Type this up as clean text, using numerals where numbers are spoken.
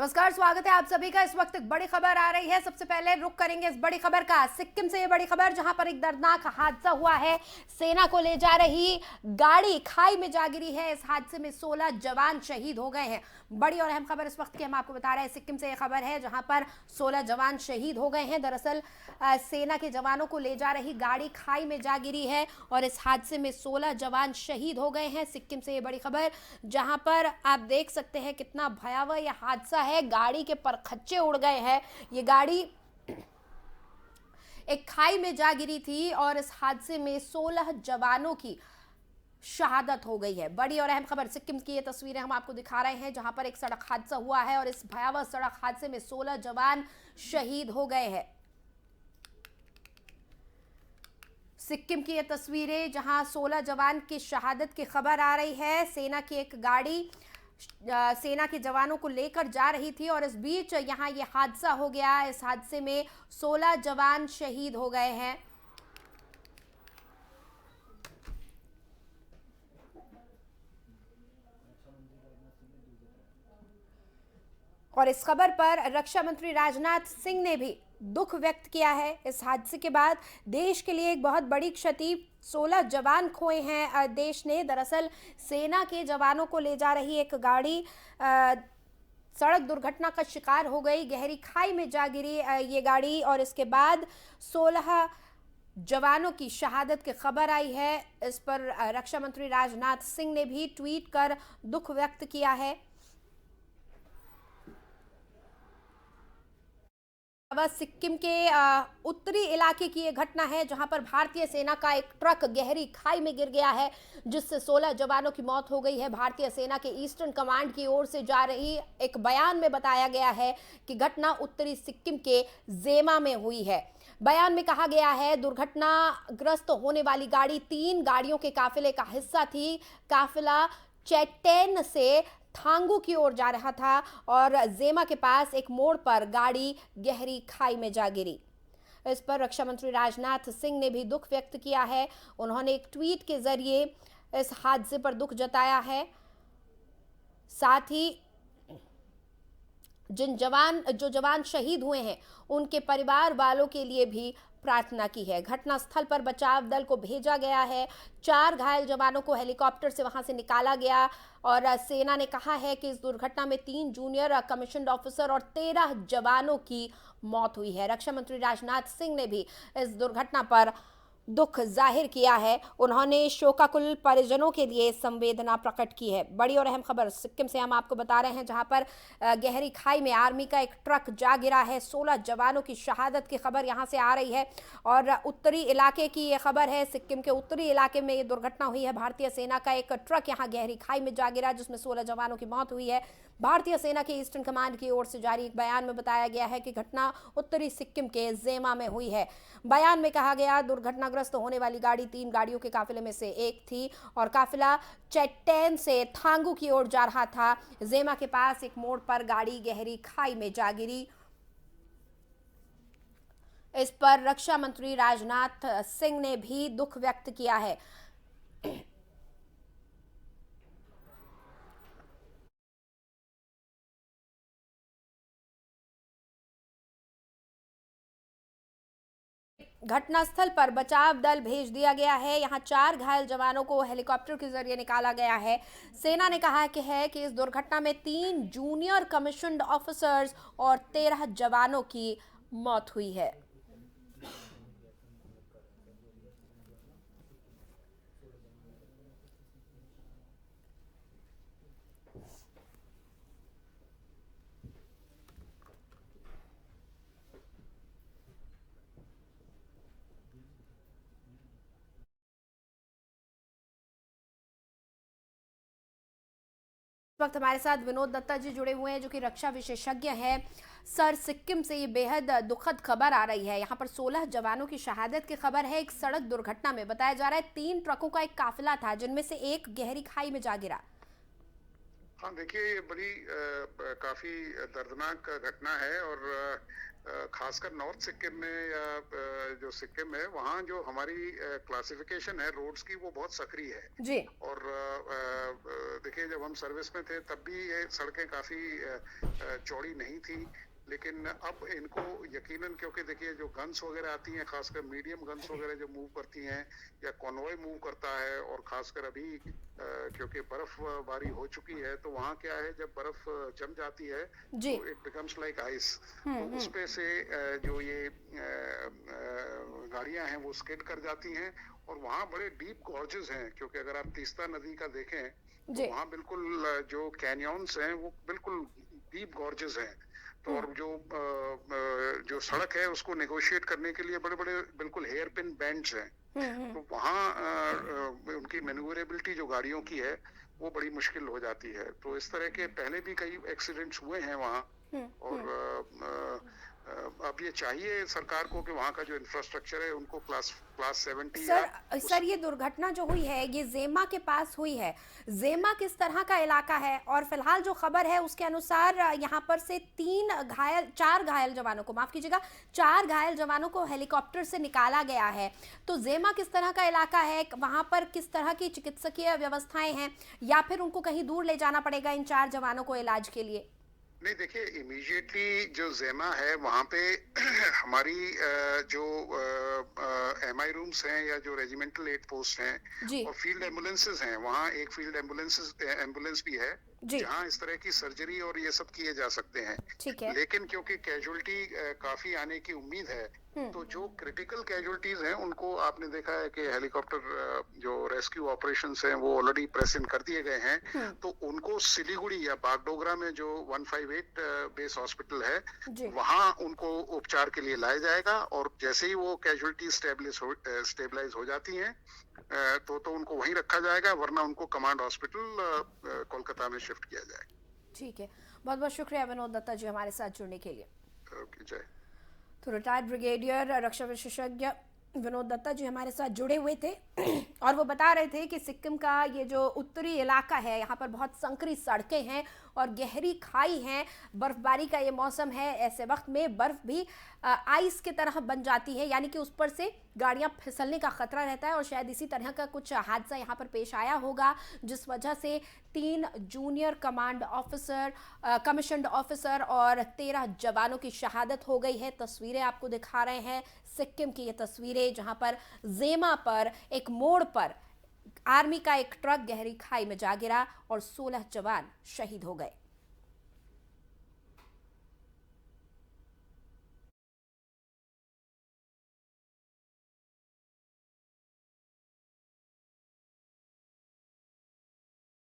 नमस्कार, स्वागत है आप सभी का। इस वक्त एक बड़ी खबर आ रही है। सबसे पहले रुख करेंगे इस बड़ी खबर का सिक्किम से। ये बड़ी खबर जहां पर एक दर्दनाक हादसा हुआ है। सेना को ले जा रही गाड़ी खाई में जा गिरी है। इस हादसे में 16 जवान शहीद हो गए हैं। बड़ी और अहम खबर इस वक्त की हम आपको बता रहे हैं। सिक्किम से ये खबर है जहां पर 16 जवान शहीद हो गए हैं। दरअसल सेना के जवानों को ले जा रही गाड़ी खाई में जा गिरी है और इस हादसे में 16 जवान शहीद हो गए हैं। सिक्किम से ये बड़ी खबर जहां पर आप देख सकते हैं कितना भयावह यह हादसा है। गाड़ी के परखच्चे उड़ गए हैं। ये गाड़ी एक खाई में जा गिरी थी और इस हादसे में 16 जवानों की शहादत हो गई है। बड़ी और अहम खबर सिक्किम की ये तस्वीरें हम आपको दिखा रहे हैं जहां पर एक सड़क हादसा हुआ है और इस भयावह सड़क हादसे में 16 जवान शहीद हो गए हैं। सिक्किम की ये तस्वीरें जहां 16 जवान की शहादत की खबर आ रही है। सेना की एक गाड़ी सेना के जवानों को लेकर जा रही थी और इस बीच यहां ये हादसा हो गया। इस हादसे में 16 जवान शहीद हो गए हैं। और इस खबर पर रक्षा मंत्री राजनाथ सिंह ने भी दुख व्यक्त किया है। इस हादसे के बाद देश के लिए एक बहुत बड़ी क्षति, 16 जवान खोए हैं देश ने। दरअसल सेना के जवानों को ले जा रही एक गाड़ी सड़क दुर्घटना का शिकार हो गई, गहरी खाई में जा गिरी ये गाड़ी और इसके बाद 16 जवानों की शहादत की खबर आई है। इस पर रक्षा मंत्री राजनाथ सिंह ने भी ट्वीट कर दुख व्यक्त किया है। सिक्किम के उत्तरी इलाके की यह घटना है जहां पर भारतीय सेना का एक ट्रक गहरी खाई में गिर गया है जिससे 16 जवानों की मौत हो गई है। भारतीय सेना के ईस्टर्न कमांड की ओर से जा रही एक बयान में बताया गया है कि घटना उत्तरी सिक्किम के जेमा में हुई है। बयान में कहा गया है दुर्घटनाग्रस्त होने वाली गाड़ी 3 गाड़ियों के काफिले का हिस्सा थी। काफिला चैटेन से थांगू की ओर जा रहा था और जेमा के पास एक मोड़ पर गाड़ी गहरी खाई में जा गिरी। इस पर रक्षा मंत्री राजनाथ सिंह ने भी दुख व्यक्त किया है। उन्होंने एक ट्वीट के जरिए इस हादसे पर दुख जताया है। साथ ही जो जवान शहीद हुए हैं उनके परिवार वालों के लिए भी प्रार्थना की है। घटनास्थल पर बचाव दल को भेजा गया है। 4 घायल जवानों को हेलीकॉप्टर से वहां से निकाला गया और सेना ने कहा है कि इस दुर्घटना में 3 जूनियर कमीशन्ड ऑफिसर और 13 जवानों की मौत हुई है। रक्षा मंत्री राजनाथ सिंह ने भी इस दुर्घटना पर दुख जाहिर किया है। उन्होंने शोकाकुल परिजनों के लिए संवेदना प्रकट की है। बड़ी और अहम खबर सिक्किम से हम आपको बता रहे हैं जहां पर गहरी खाई में आर्मी का एक ट्रक जा गिरा है। 16 जवानों की शहादत की खबर यहां से आ रही है और उत्तरी इलाके की ये खबर है। सिक्किम के उत्तरी इलाके में ये दुर्घटना हुई है। भारतीय सेना का एक ट्रक यहां गहरी खाई में जा गिरा जिसमें 16 जवानों की मौत हुई है। भारतीय सेना के ईस्टर्न कमांड की ओर से जारी एक बयान में बताया गया है कि घटना उत्तरी सिक्किम के जेमा में हुई है। बयान में कहा गया दुर्घटनाग्रस्त होने वाली गाड़ी 3 गाड़ियों के काफिले में से एक थी और काफिला चैटेन से थांगू की ओर जा रहा था। जेमा के पास एक मोड़ पर गाड़ी गहरी खाई में जा गिरी। इस पर रक्षा मंत्री राजनाथ सिंह ने भी दुख व्यक्त किया है। घटनास्थल पर बचाव दल भेज दिया गया है। यहां 4 घायल जवानों को हेलीकॉप्टर के जरिए निकाला गया है। सेना ने कहा कि इस दुर्घटना में 3 जूनियर कमीशन्ड ऑफिसर्स और 13 जवानों की मौत हुई है। वक्त हमारे साथ विनोद दत्ता जी जुड़े हुए हैं जो कि रक्षा विशेषज्ञ हैं। सर, सिक्किम से ये बेहद दुखद खबर आ रही है। यहाँ पर 16 जवानों की शहादत की खबर है। एक सड़क दुर्घटना में बताया जा रहा है 3 ट्रकों का एक काफिला था जिनमें से एक गहरी खाई में जा गिरा। हाँ, देखिए, ये बड़ी काफी दर्दनाक घटना है और खासकर नॉर्थ सिक्किम में या जो सिक्किम है वहाँ जो हमारी क्लासिफिकेशन है रोड्स की वो बहुत सक्रिय है। जी। और देखिए जब हम सर्विस में थे तब भी ये सड़कें काफी चौड़ी नहीं थी, लेकिन अब इनको यकीनन, क्योंकि देखिए जो गन्स वगैरह आती हैं, खासकर मीडियम गन्स वगैरह जो मूव करती हैं या कॉन्वॉय मूव करता है, और खासकर अभी क्योंकि बर्फबारी हो चुकी है तो वहाँ क्या है, जब बर्फ जम जाती है जी। तो इट बिकम्स लाइक आइस। तो उस हम्म। पे से जो ये गाड़ियां हैं वो स्किड कर जाती हैं, और वहाँ बड़े डीप गॉर्जेस हैं, क्योंकि अगर आप तीस्ता नदी का देखें तो जी। वहाँ बिल्कुल जो कैनियंस हैं वो बिल्कुल डीप गॉर्जेस हैं। तो हम्म। और जो सड़क है उसको नेगोशिएट करने के लिए बड़े बड़े बिल्कुल हेयर पिन बेंड्स हैं। हम्म। तो वहाँ उनकी मैन्यूवरेबिलिटी जो गाड़ियों की है वो बड़ी मुश्किल हो जाती है। तो इस तरह के पहले भी कई एक्सीडेंट्स हुए हैं वहाँ। और हम्म। अब ये चाहिए सरकार को कि वहाँ का जो इंफ्रास्ट्रक्चर है उनको क्लास क्लास 70 या सर, ये दुर्घटना जो हुई है ये जेमा के पास हुई है। जेमा किस तरह का इलाका है? और फिलहाल जो खबर है उसके अनुसार यहाँ पर से चार घायल जवानों को, माफ कीजिएगा, चार घायल जवानों को हेलीकॉप्टर से निकाला गया है। तो जेमा किस तरह का इलाका है? वहां पर किस तरह की चिकित्सकीय व्यवस्थाएं हैं, या फिर उनको कहीं दूर ले जाना पड़ेगा इन चार जवानों को इलाज के लिए? नहीं, देखिए इमीडिएटली जो जेमा है वहाँ पे हमारी जो एमआई रूम्स हैं या जो रेजिमेंटल एड पोस्ट हैं जी। और फील्ड एम्बुलेंसेज हैं, वहाँ एक फील्ड एम्बुलेंस भी है जी। जहाँ इस तरह की सर्जरी और ये सब किए जा सकते हैं। ठीक है। लेकिन क्योंकि कैजुअलिटी काफी आने की उम्मीद है, तो जो क्रिटिकल कैजुअलिटीज हैं उनको आपने देखा है कि हेलीकॉप्टर जो रेस्क्यू ऑपरेशंस हैं वो ऑलरेडी प्रेस इन कर दिए गए हैं। तो उनको सिलीगुड़ी या बागडोगरा में जो 158 बेस हॉस्पिटल है जी। वहाँ उनको उपचार के लिए लाया जाएगा, और जैसे ही वो कैजुअलिटी स्टेबलाइज हो जाती हैं तो उनको वहीं रखा जाएगा, वरना उनको कमांड हॉस्पिटल कोलकाता में शिफ्ट किया जाएगा। ठीक है, बहुत बहुत शुक्रिया विनोद दत्ता जी हमारे साथ जुड़ने के लिए। ओके, जय। तो रिटायर्ड ब्रिगेडियर रक्षा विशेषज्ञ विनोद दत्ता जी हमारे साथ जुड़े हुए थे और वो बता रहे थे कि सिक्किम का ये जो उत्तरी इलाका है यहाँ पर बहुत संकरी सड़कें हैं और गहरी खाई हैं। बर्फबारी का ये मौसम है, ऐसे वक्त में बर्फ भी आइस की तरह बन जाती है, यानी कि उस पर से गाड़ियां फिसलने का खतरा रहता है। और शायद इसी तरह का कुछ हादसा यहाँ पर पेश आया होगा, जिस वजह से 3 जूनियर कमीशन्ड ऑफिसर और 13 जवानों की शहादत हो गई है। तस्वीरें आपको दिखा रहे हैं सिक्किम की, ये तस्वीरें जहां पर जेमा पर एक मोड़ पर आर्मी का एक ट्रक गहरी खाई में जा गिरा और 16 जवान शहीद हो गए।